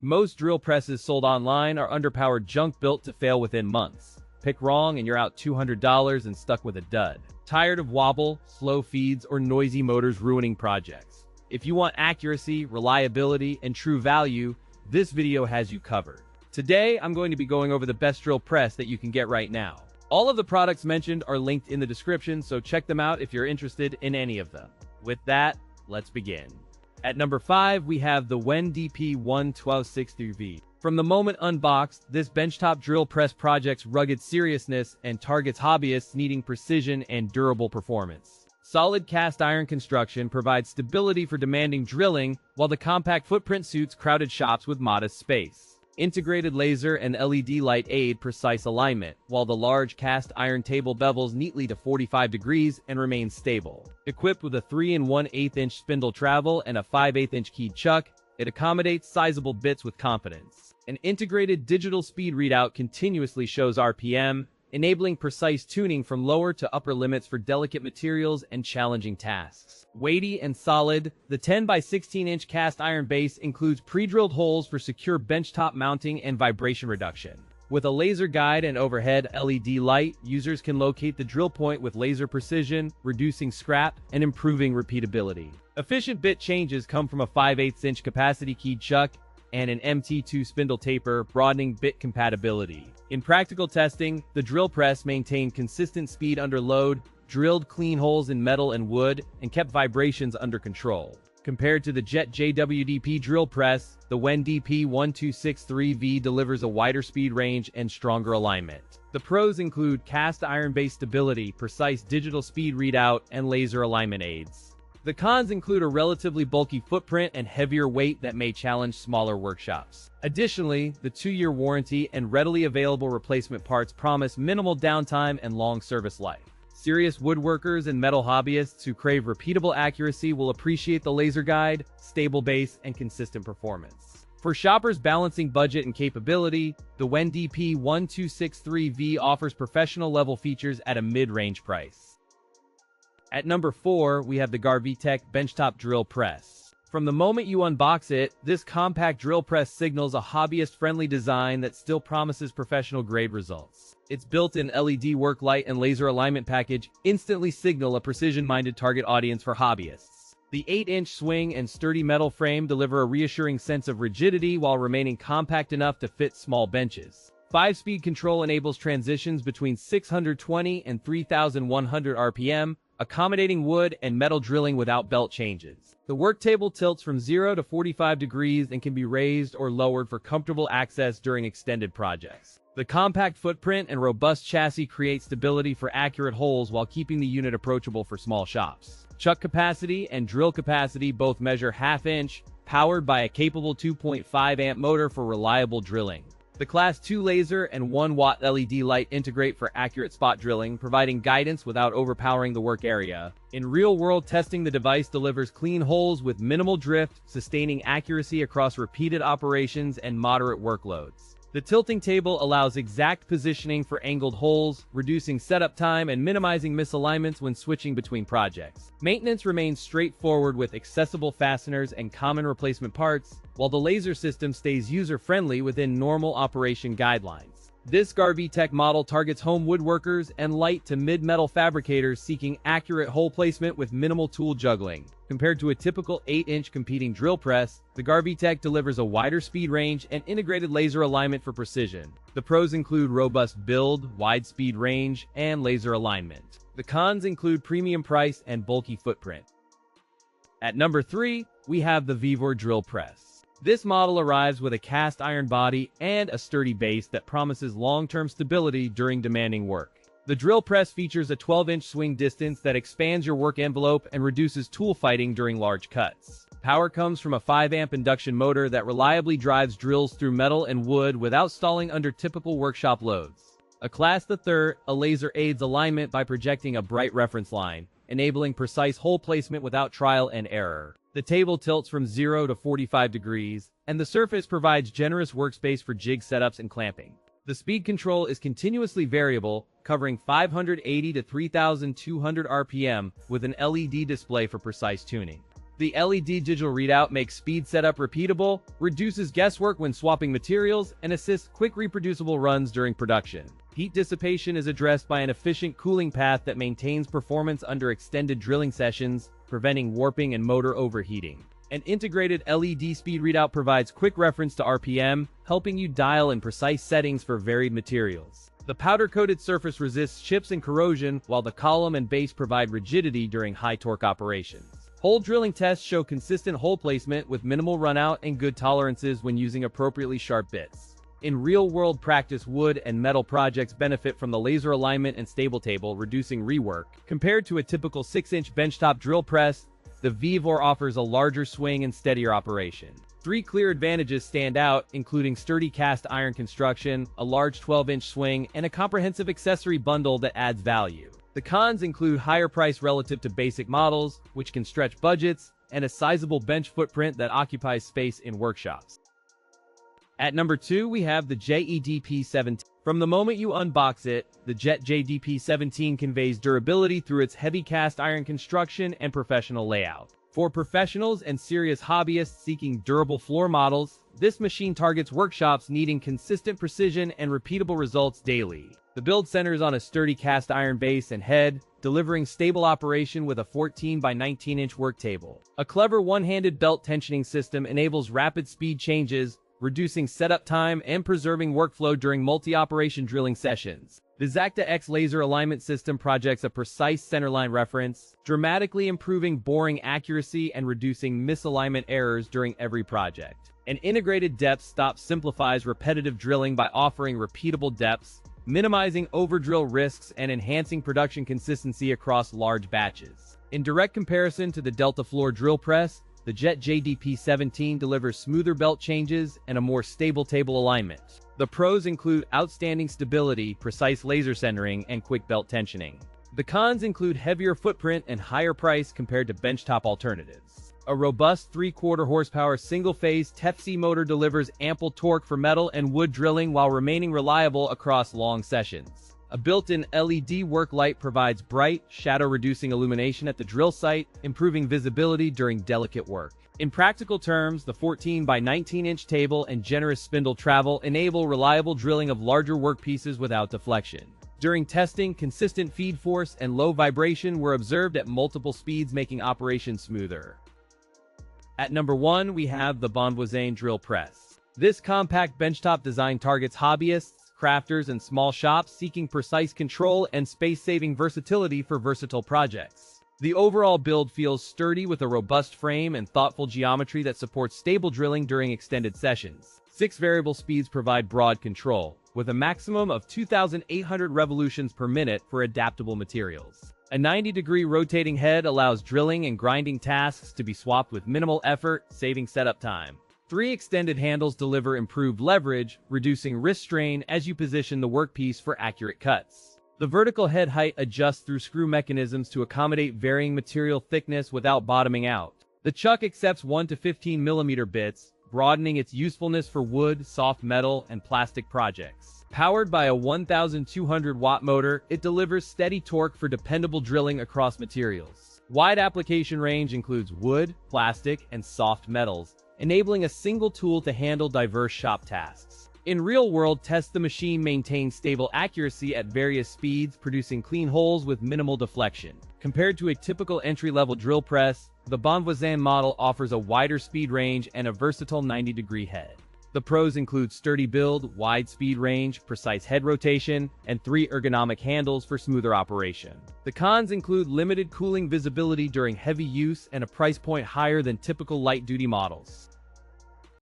Most drill presses sold online are underpowered junk built to fail within months. Pick wrong and you're out $200 and stuck with a dud. Tired of wobble, slow feeds, or noisy motors ruining projects? If you want accuracy, reliability, and true value, this video has you covered. Today, I'm going to be going over the best drill press that you can get right now. All of the products mentioned are linked in the description, so check them out if you're interested in any of them. With that, let's begin. At number 5, we have the WEN DP1263V. From the moment unboxed, this benchtop drill press project's rugged seriousness and targets hobbyists needing precision and durable performance. Solid cast iron construction provides stability for demanding drilling, while the compact footprint suits crowded shops with modest space. Integrated laser and LED light aid precise alignment, while the large cast iron table bevels neatly to 45 degrees and remains stable. Equipped with a 3 1/8" spindle travel and a 5/8" keyed chuck, it accommodates sizable bits with confidence. An integrated digital speed readout continuously shows RPM, enabling precise tuning from lower to upper limits for delicate materials and challenging tasks. Weighty and solid, the 10x16" cast iron base includes pre-drilled holes for secure benchtop mounting and vibration reduction. With a laser guide and overhead LED light, users can locate the drill point with laser precision, reducing scrap and improving repeatability. Efficient bit changes come from a 5/8" capacity keyed chuck and an MT2 spindle taper, broadening bit compatibility. In practical testing, the drill press maintained consistent speed under load, drilled clean holes in metal and wood, and kept vibrations under control. Compared to the JET JDP drill press, the WEN DP1263V delivers a wider speed range and stronger alignment. The pros include cast iron-based stability, precise digital speed readout, and laser alignment aids. The cons include a relatively bulky footprint and heavier weight that may challenge smaller workshops. Additionally, the 2-year warranty and readily available replacement parts promise minimal downtime and long service life. Serious woodworkers and metal hobbyists who crave repeatable accuracy will appreciate the laser guide, stable base, and consistent performance. For shoppers balancing budget and capability, the WEN DP1263V offers professional-level features at a mid-range price. At number 4, we have the GarveeTech Benchtop Drill Press. From the moment you unbox it, this compact drill press signals a hobbyist-friendly design that still promises professional-grade results. Its built-in LED work light and laser alignment package instantly signal a precision-minded target audience for hobbyists. The 8-inch swing and sturdy metal frame deliver a reassuring sense of rigidity while remaining compact enough to fit small benches. 5-speed control enables transitions between 620 and 3,100 RPM, accommodating wood and metal drilling without belt changes. The worktable tilts from 0 to 45 degrees and can be raised or lowered for comfortable access during extended projects. The compact footprint and robust chassis create stability for accurate holes while keeping the unit approachable for small shops. Chuck capacity and drill capacity both measure 1/2 inch, powered by a capable 2.5 amp motor for reliable drilling. The Class 2 laser and 1-watt LED light integrate for accurate spot drilling, providing guidance without overpowering the work area. In real-world testing, the device delivers clean holes with minimal drift, sustaining accuracy across repeated operations and moderate workloads. The tilting table allows exact positioning for angled holes, reducing setup time and minimizing misalignments when switching between projects. Maintenance remains straightforward with accessible fasteners and common replacement parts, while the laser system stays user-friendly within normal operation guidelines. This GarveeTech model targets home woodworkers and light to mid-metal fabricators seeking accurate hole placement with minimal tool juggling. Compared to a typical 8-inch competing drill press, the GarveeTech delivers a wider speed range and integrated laser alignment for precision. The pros include robust build, wide speed range, and laser alignment. The cons include premium price and bulky footprint. At number 3, we have the VEVOR Drill Press. This model arrives with a cast iron body and a sturdy base that promises long-term stability during demanding work. The drill press features a 12-inch swing distance that expands your work envelope and reduces tool fighting during large cuts. Power comes from a 5-amp induction motor that reliably drives drills through metal and wood without stalling under typical workshop loads. A Class 3, a laser aids alignment by projecting a bright reference line, enabling precise hole placement without trial and error. The table tilts from 0 to 45 degrees, and the surface provides generous workspace for jig setups and clamping. The speed control is continuously variable, covering 580 to 3,200 RPM with an LED display for precise tuning. The LED digital readout makes speed setup repeatable, reduces guesswork when swapping materials, and assists quick reproducible runs during production. Heat dissipation is addressed by an efficient cooling path that maintains performance under extended drilling sessions, preventing warping and motor overheating. An integrated LED speed readout provides quick reference to RPM, helping you dial in precise settings for varied materials. The powder-coated surface resists chips and corrosion, while the column and base provide rigidity during high-torque operations. Hole drilling tests show consistent hole placement with minimal runout and good tolerances when using appropriately sharp bits. In real-world practice, wood and metal projects benefit from the laser alignment and stable table, reducing rework. Compared to a typical 6-inch benchtop drill press, the VEVOR offers a larger swing and steadier operation. 3 clear advantages stand out, including sturdy cast iron construction, a large 12-inch swing, and a comprehensive accessory bundle that adds value. The cons include higher price relative to basic models, which can stretch budgets, and a sizable bench footprint that occupies space in workshops. At number 2, we have the JET JDP-17. From the moment you unbox it, the JET JDP-17 conveys durability through its heavy cast iron construction and professional layout. For professionals and serious hobbyists seeking durable floor models, this machine targets workshops needing consistent precision and repeatable results daily. The build centers on a sturdy cast iron base and head, delivering stable operation with a 14 by 19-inch worktable. A clever one-handed belt tensioning system enables rapid speed changes, reducing setup time and preserving workflow during multi-operation drilling sessions. The Zacta X laser alignment system projects a precise centerline reference, dramatically improving boring accuracy and reducing misalignment errors during every project. An integrated depth stop simplifies repetitive drilling by offering repeatable depths, minimizing overdrill risks and enhancing production consistency across large batches. In direct comparison to the Delta Floor Drill Press, the JET JDP-17 delivers smoother belt changes and a more stable table alignment. The pros include outstanding stability, precise laser centering, and quick belt tensioning. The cons include heavier footprint and higher price compared to benchtop alternatives. A robust 3/4 horsepower single-phase TEPC motor delivers ample torque for metal and wood drilling while remaining reliable across long sessions. A built-in LED work light provides bright, shadow-reducing illumination at the drill site, improving visibility during delicate work. In practical terms, the 14 by 19-inch table and generous spindle travel enable reliable drilling of larger workpieces without deflection. During testing, consistent feed force and low vibration were observed at multiple speeds, making operation smoother. At number 1, we have the Bonvoisin Drill Press. This compact benchtop design targets hobbyists, crafters, and small shops seeking precise control and space-saving versatility for versatile projects. The overall build feels sturdy with a robust frame and thoughtful geometry that supports stable drilling during extended sessions. 6 variable speeds provide broad control, with a maximum of 2,800 revolutions per minute for adaptable materials. A 90-degree rotating head allows drilling and grinding tasks to be swapped with minimal effort, saving setup time. 3 extended handles deliver improved leverage, reducing wrist strain as you position the workpiece for accurate cuts. The vertical head height adjusts through screw mechanisms to accommodate varying material thickness without bottoming out. The chuck accepts 1 to 15 mm bits, broadening its usefulness for wood, soft metal, and plastic projects. Powered by a 1,200-watt motor, it delivers steady torque for dependable drilling across materials. Wide application range includes wood, plastic, and soft metals, enabling a single tool to handle diverse shop tasks. In real-world tests, the machine maintains stable accuracy at various speeds, producing clean holes with minimal deflection. Compared to a typical entry-level drill press, the Bonvoisin model offers a wider speed range and a versatile 90-degree head. The pros include sturdy build, wide speed range, precise head rotation, and 3 ergonomic handles for smoother operation. The cons include limited cooling visibility during heavy use and a price point higher than typical light-duty models.